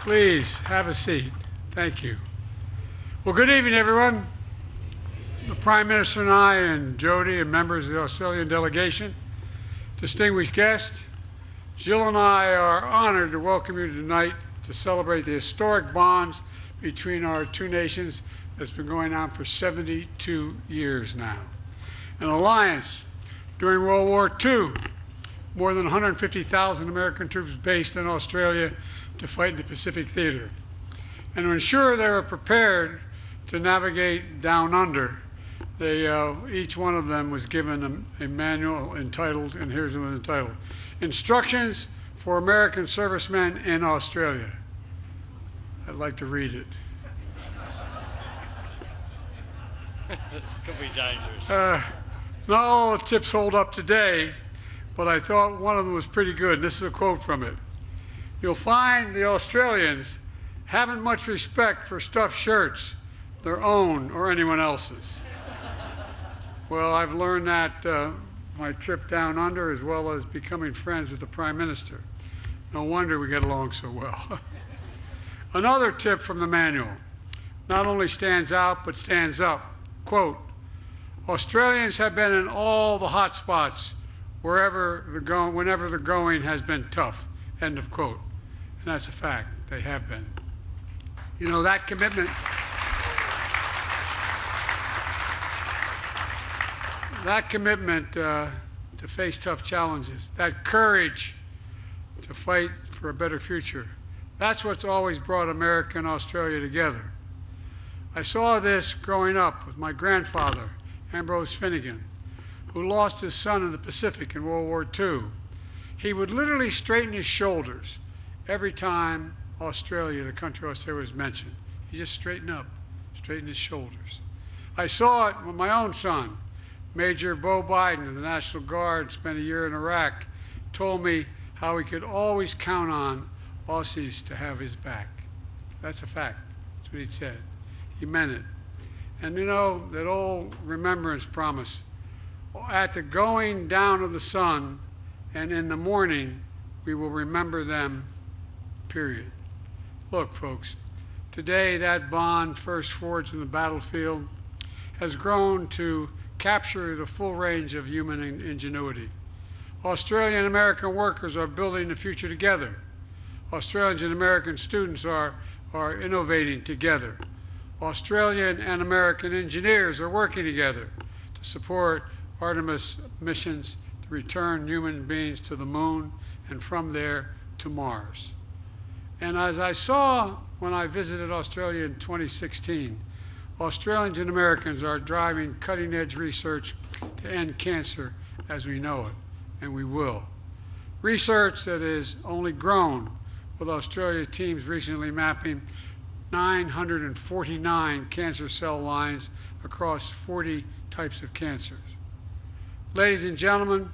Please have a seat. Thank you. Well, good evening, everyone. The Prime Minister and I and Jody and members of the Australian delegation, distinguished guests, Jill and I are honored to welcome you tonight to celebrate the historic bonds between our two nations that's been going on for 72 years now. An alliance during World War II, more than 150,000 American troops based in Australia to fight in the Pacific Theater. And to ensure they were prepared to navigate down under, each one of them was given a manual entitled, and here's what it's entitled, Instructions for American Servicemen in Australia. I'd like to read it. Could be dangerous. Not all the tips hold up today, but I thought one of them was pretty good. This is a quote from it. You'll find the Australians haven't much respect for stuffed shirts, their own or anyone else's. Well, I've learned that my trip down under, as well as becoming friends with the Prime Minister. No wonder we get along so well. Another tip from the manual not only stands out, but stands up. Quote, Australians have been in all the hot spots whenever the going has been tough, end of quote. And that's a fact, they have been. You know, that commitment to face tough challenges, that courage to fight for a better future, that's what's always brought America and Australia together. I saw this growing up with my grandfather, Ambrose Finnegan, who lost his son in the Pacific in World War II. He would literally straighten his shoulders every time Australia, the country Australia, was mentioned. He just straightened up, straightened his shoulders. I saw it with my own son. Major Bo Biden of the National Guard spent a year in Iraq, told me how he could always count on Aussies to have his back. That's a fact. That's what he said. He meant it. And you know, that old remembrance promise, at the going down of the sun and in the morning, we will remember them, period. Look, folks, today that bond, first forged in the battlefield, has grown to capture the full range of human ingenuity. Australian and American workers are building the future together. Australian and American students are innovating together. Australian and American engineers are working together to support Artemis missions to return human beings to the moon and from there to Mars. And as I saw when I visited Australia in 2016, Australians and Americans are driving cutting-edge research to end cancer as we know it, and we will. Research that has only grown, with Australia teams recently mapping 949 cancer cell lines across 40 types of cancers. Ladies and gentlemen,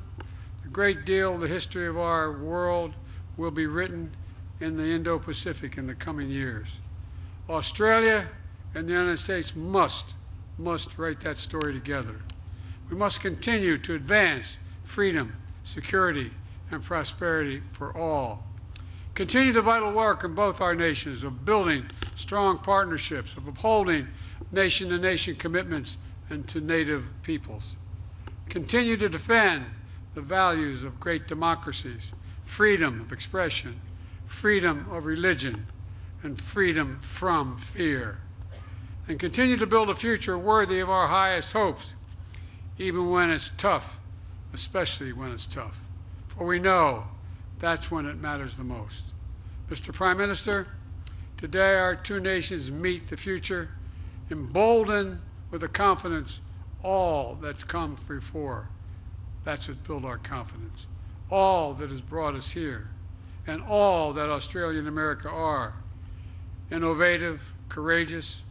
a great deal of the history of our world will be written in the Indo-Pacific in the coming years. Australia and the United States must write that story together. We must continue to advance freedom, security, and prosperity for all. Continue the vital work in both our nations of building strong partnerships, of upholding nation-to-nation commitments and to native peoples. Continue to defend the values of great democracies, freedom of expression, freedom of religion, and freedom from fear. And continue to build a future worthy of our highest hopes, even when it's tough, especially when it's tough. For we know that's when it matters the most. Mr. Prime Minister, today our two nations meet the future, emboldened with the confidence all that's come before. That's what built our confidence. All that has brought us here, and all that Australia and America are. Innovative, courageous,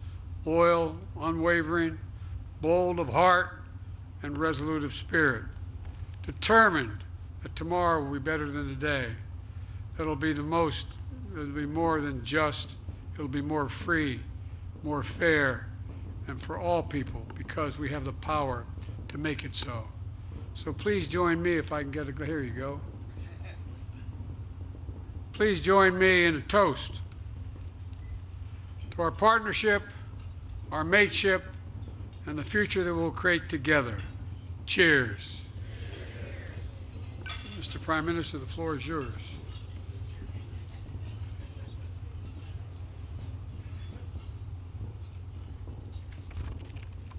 loyal, unwavering, bold of heart, and resolute of spirit. Determined that tomorrow will be better than today. It'll be more than just, it'll be more free, more fair, and for all people, because we have the power to make it so. So please join me if I can get a, here you go. Please join me in a toast to our partnership, our mateship, and the future that we'll create together. Cheers. Mr. Prime Minister, the floor is yours.